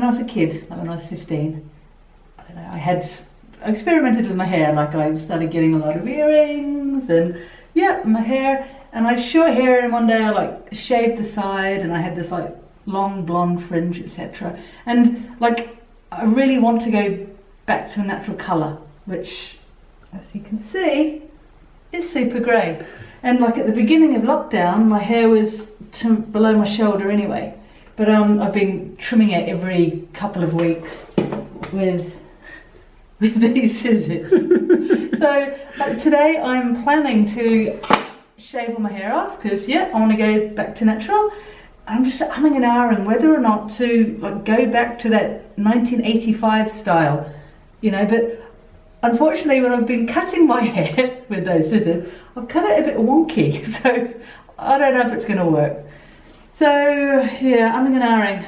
when I was a kid, like when I was 15, I don't know, I experimented with my hair, like I started getting a lot of earrings and yeah, my hair, and I had short hair, and one day I like shaved the side and I had this like long blonde fringe, etc. And like I really want to go back to a natural colour, which as you can see is super grey. And like at the beginning of lockdown my hair was below my shoulder anyway, but I've been trimming it every couple of weeks with these scissors. So today I'm planning to shave all my hair off because yeah, I want to go back to natural. I'm just umming and ahhing whether or not to like go back to that 1985 style, you know, but unfortunately when I've been cutting my hair with those scissors, I've cut it a bit wonky, so I don't know if it's going to work. So yeah, umming and ahhing.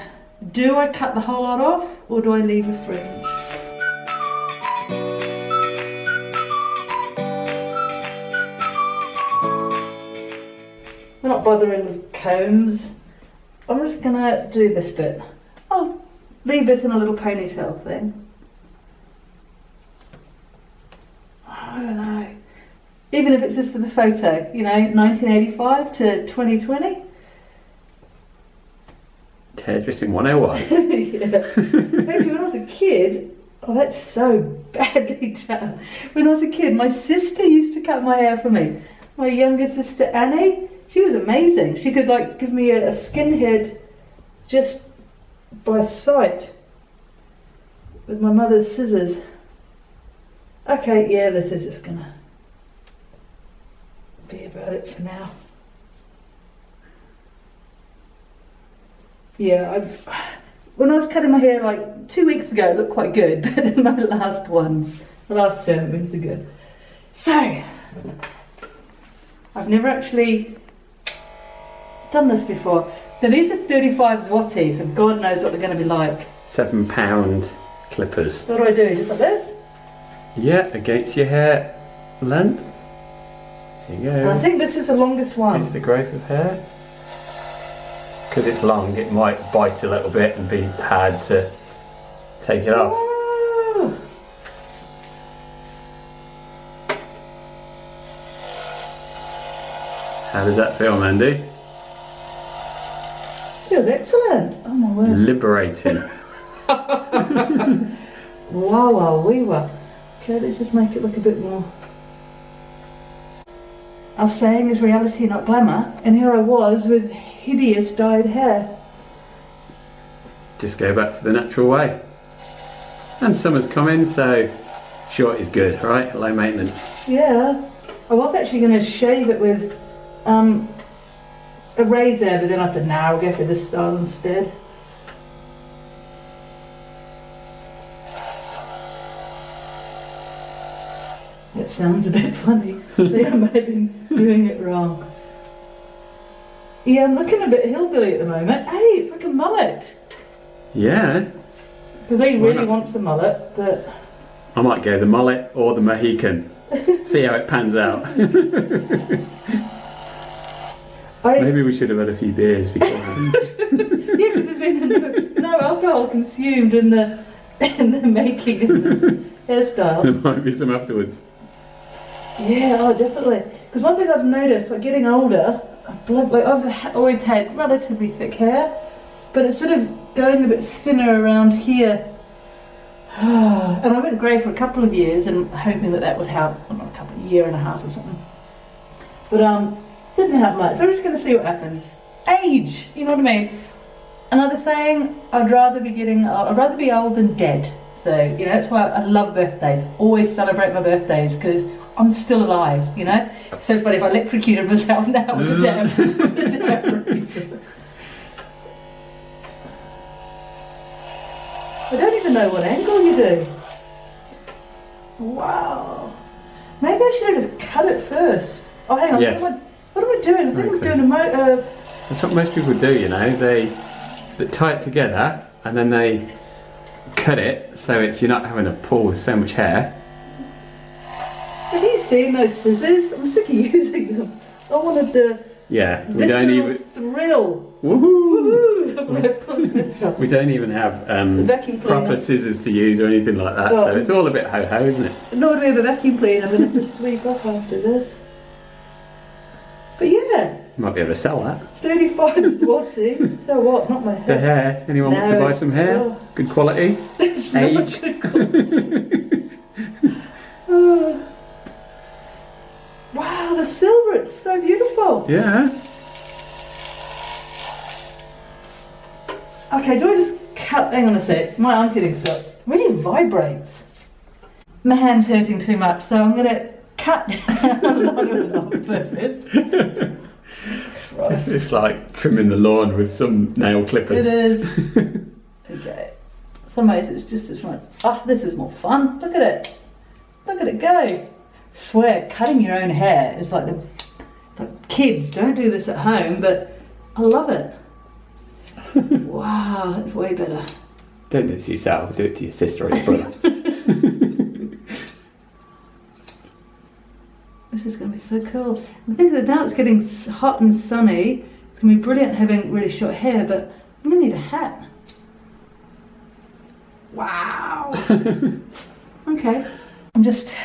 Do I cut the whole lot off or do I leave a fringe? I'm not bothering with combs. I'm just gonna do this bit. I'll leave this in a little ponytail thing. I don't know. Even if it's just for the photo, you know, 1985 to 2020. Hairdressing 101. Yeah. Actually, when I was a kid, oh, that's so badly done. When I was a kid, my sister used to cut my hair for me. My younger sister Annie. She was amazing. She could like give me a skinhead just by sight with my mother's scissors. Okay, yeah, this is just gonna be about it for now. Yeah, when I was cutting my hair like 2 weeks ago, it looked quite good, but then my last trimmings are good. So, I've never actually done this before. Now these are 35 zlotys, and God knows what they're going to be like. £7 clippers. What do I do? Just like this? Yeah, against your hair length. There you go. And I think this is the longest one. It's the growth of hair. Because it's long, it might bite a little bit and be hard to take it off. Ooh. How does that feel, Mandy? Feels excellent. Oh my word. Liberating. Wow, wee wow. Okay, let's just make it look a bit more. I was saying is reality, not glamour, and here I was with hideous dyed hair. Just go back to the natural way. And summer's coming, so short is good, right? Low maintenance. Yeah. I was actually going to shave it with a razor, but then I thought, nah, I'll go for this style instead. That sounds a bit funny. I think I might have been doing it wrong. Yeah, I'm looking a bit hillbilly at the moment. Hey, it's like a mullet. Yeah. Because he really wants the mullet, but... I might go the mullet or the Mohican. See how it pans out. Maybe we should have had a few beers beforehand. Yeah, because there's been no alcohol consumed in the making of this hairstyle. There might be some afterwards. Yeah, oh definitely. Because one thing I've noticed, like getting older, I've always had relatively thick hair, but it's sort of going a bit thinner around here. And I went grey for a couple of years and hoping that would help. Well, not a couple, a year and a half or something. But didn't help much. We're just going to see what happens. Age, you know what I mean? Another saying, I'd rather be old than dead. So, you know, that's why I love birthdays. Always celebrate my birthdays because I'm still alive, you know? So funny if I electrocuted myself now with the damn reason. I don't even know what angle you do. Wow. Maybe I should have just cut it first. Oh, hang on. Yes. What am I doing? I think I'm doing a That's what most people do, you know. They tie it together and then they cut it so you're not having to pull so much hair. Have you seen those scissors? I'm sick of using them. I wanted the we don't even thrill. Woohoo! We don't even have vacuum cleaner. proper scissors to use or anything like that, so it's all a bit ho-ho, isn't it? Nor do we have a vacuum cleaner. I'm going to have to sweep up after this. But yeah. Might be able to sell that. 35 zloty. So what? Not my hair. The hair. Anyone wants to buy some hair? Oh. Good quality. Aged. Good quality. Oh. Wow, the silver, it's so beautiful. Yeah. Okay, do I just cut? Hang on a sec. My arm's getting stuck. It really vibrates. My hand's hurting too much, so I'm going to cut a lot of it off first. It's just like trimming the lawn with some nail clippers. It is. Okay. Some ways it's just as fun. Ah, this is more fun. Look at it. Look at it go. Swear, cutting your own hair is like kids don't do this at home, but I love it. Wow, that's way better. Don't do it to yourself, do it to your sister or your brother. This is going to be so cool. I think that now it's getting hot and sunny. It's going to be brilliant having really short hair, but I'm going to need a hat. Wow. Okay. I'm just,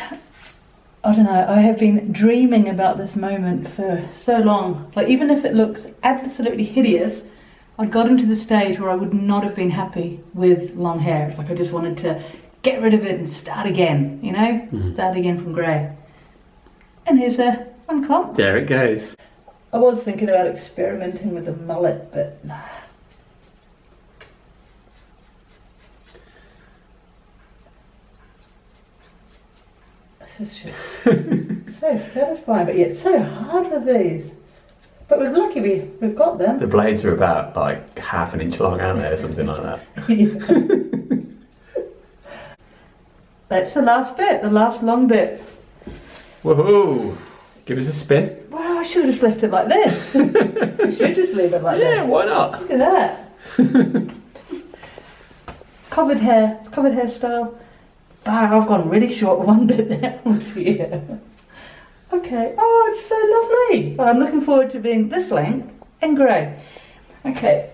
I don't know, I have been dreaming about this moment for so long. Like, even if it looks absolutely hideous, I got into the stage where I would not have been happy with long hair. It's like I just wanted to get rid of it and start again, you know? Start again from grey. And here's a one clump. There it goes. I was thinking about experimenting with a mullet, but nah. This is just so satisfying, but yet so hard with these. But we're lucky we've got them. The blades are about like half an inch long, aren't they, or something like that? That's the last bit, the last long bit. Woohoo! Give us a spin. Wow, I should have just left it like this. I should just leave it like this. Yeah, why not? Look at that. Covered hairstyle. Wow, I've gone really short one bit there. Oh dear. Okay. Oh, it's so lovely. Well, I'm looking forward to being this length and grey. Okay.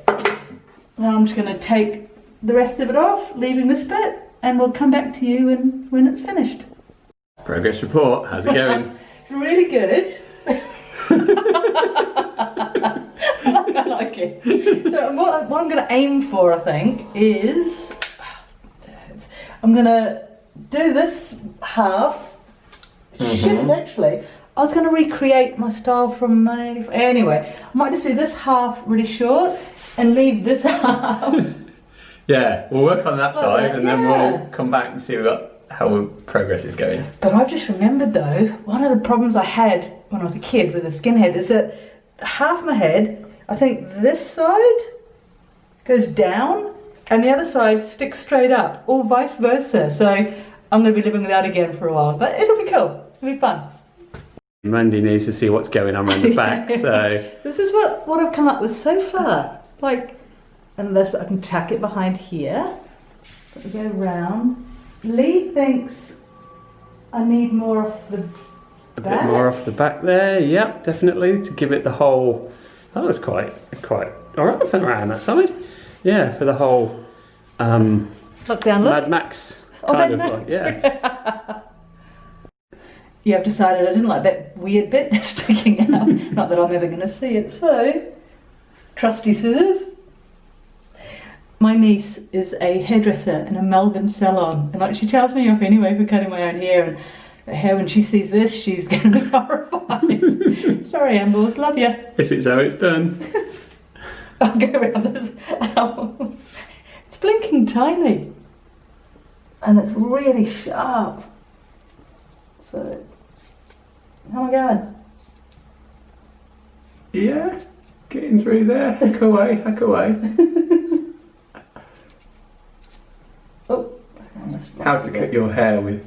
Now I'm just going to take the rest of it off, leaving this bit, and we'll come back to you when it's finished. Progress report. How's it going? It's really good. I like it. So what I'm going to aim for, I think, is I'm going to do this half. Shit, actually, I was going to recreate my style from my... Anyway, I might just do this half really short and leave this half. Yeah, we'll work on that side and then yeah. we'll come back and see how progress is going. But I've just remembered though, one of the problems I had when I was a kid with a skinhead is that half my head, I think this side goes down and the other side sticks straight up, or vice versa. So I'm going to be living with that again for a while, but it'll be cool. It'll be fun. Mandy needs to see what's going on around the back, so... This is what I've come up with so far. Like, unless I can tack it behind here. But we go round. Lee thinks I need more off the A bit more off the back there, yep, definitely, to give it the whole... That was quite alright for around that side. Yeah, for the whole look down, look. Mad Max kind of like, yeah. Yeah, I've decided I didn't like that weird bit sticking out. Not that I'm ever going to see it. So, trusty scissors. My niece is a hairdresser in a Melbourne salon, and like she tells me off anyway for cutting my own hair. And when she sees this, she's going to be horrified. Sorry, Ambles, love you. This is how it's done. I'll go around this. Ow. It's blinking tiny, and it's really sharp. So, how am I going? Yeah, getting through there. Hack away, hack away. Oh, How to cut your hair with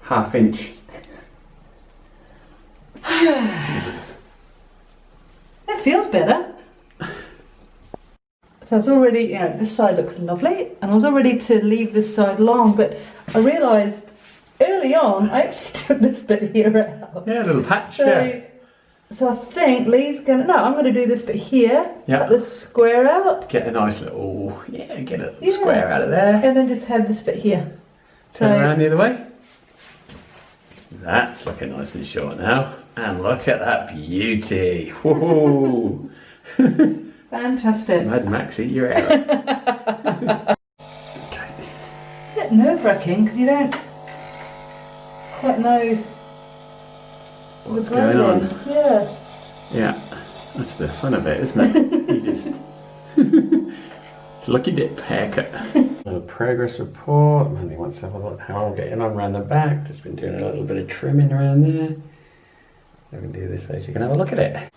half-inch scissors. It feels better. So I was already, this side looks lovely, and I was all ready to leave this side long, but I realised early on I actually took this bit here out. Yeah, a little patch, So, yeah. So I think Lee's gonna, no, I'm gonna do this bit here. Yeah. Cut this square out. Get a nice little, get a square out of there. And then just have this bit here. Turn around the other way. That's looking nice and short now. And look at that beauty. Whoa. Fantastic. Mad Max, eat your arrow. Okay. A bit nerve-wracking because you don't quite know What's going on? Yeah. Yeah, that's the fun of it, isn't it? You just it's a lucky dip haircut. So progress report. Mandy wants to have a look how I'm getting on around the back. Just been doing a little bit of trimming around there. I can do this so you can have a look at it.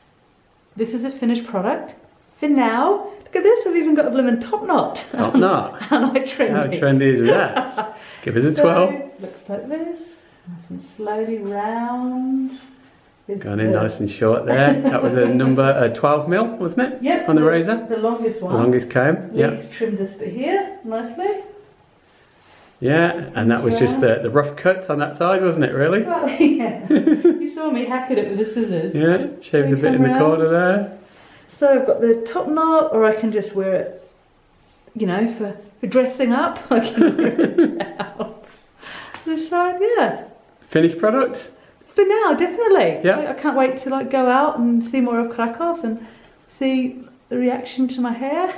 This is a finished product. For now, look at this. I've even got a blooming top knot. Top knot. And I trimmed How it. trendy is that? Give us a 12. So, looks like this. Nice and slowly round. Gone in nice and short there. That was a number 12 mil, wasn't it? Yep. On the razor. The longest one. The longest comb. Yeah. Lee's trimmed this bit here nicely. Yeah, and that was just the rough cut on that side, wasn't it? Really? Well, yeah. You saw me hacking it with the scissors. Yeah, shaved a bit in the corner there. So I've got the top knot, or I can just wear it, you know, for dressing up. I can wear it down. This side, yeah. Finished product? For now, definitely. Yeah. I can't wait to like go out and see more of Krakow and see the reaction to my hair.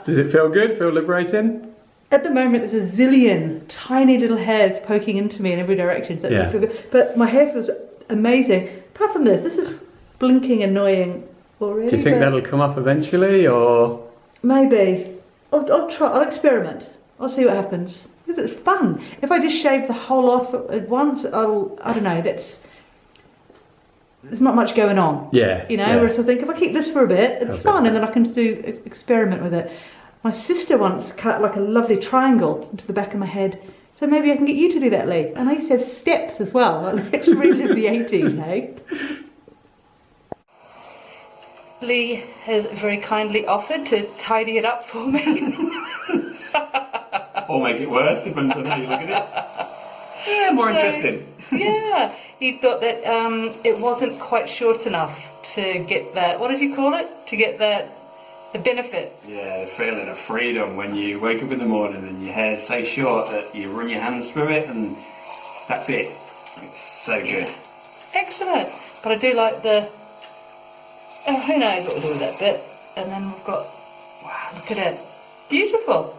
Does it feel good? Feel liberating? At the moment, there's a zillion tiny little hairs poking into me in every direction. So Yeah. feel good. But my hair feels amazing. Apart from this is blinking annoying already. Do you think that'll come up eventually, or? Maybe. I'll try. I'll experiment. I'll see what happens. Because it's fun. If I just shave the whole lot at once, I don't know. There's not much going on. Yeah. You know. Yeah. Whereas I think if I keep this for a bit, it's fun, and then I can experiment with it. My sister once cut like a lovely triangle into the back of my head. So maybe I can get you to do that, Lee. And I used to have steps as well. Like, let's relive the 80s, hey? Lee has very kindly offered to tidy it up for me. Or make it worse, depends on how you look at it. Yeah, more interesting. Yeah, he thought that it wasn't quite short enough to get that, what did you call it? To get that, the benefit. Yeah, the feeling of freedom when you wake up in the morning and your hair's so short that you run your hands through it and that's it. It's so good. Excellent. But I do like the, who knows what we'll do with that bit. And then we've got, wow, look at it. Beautiful.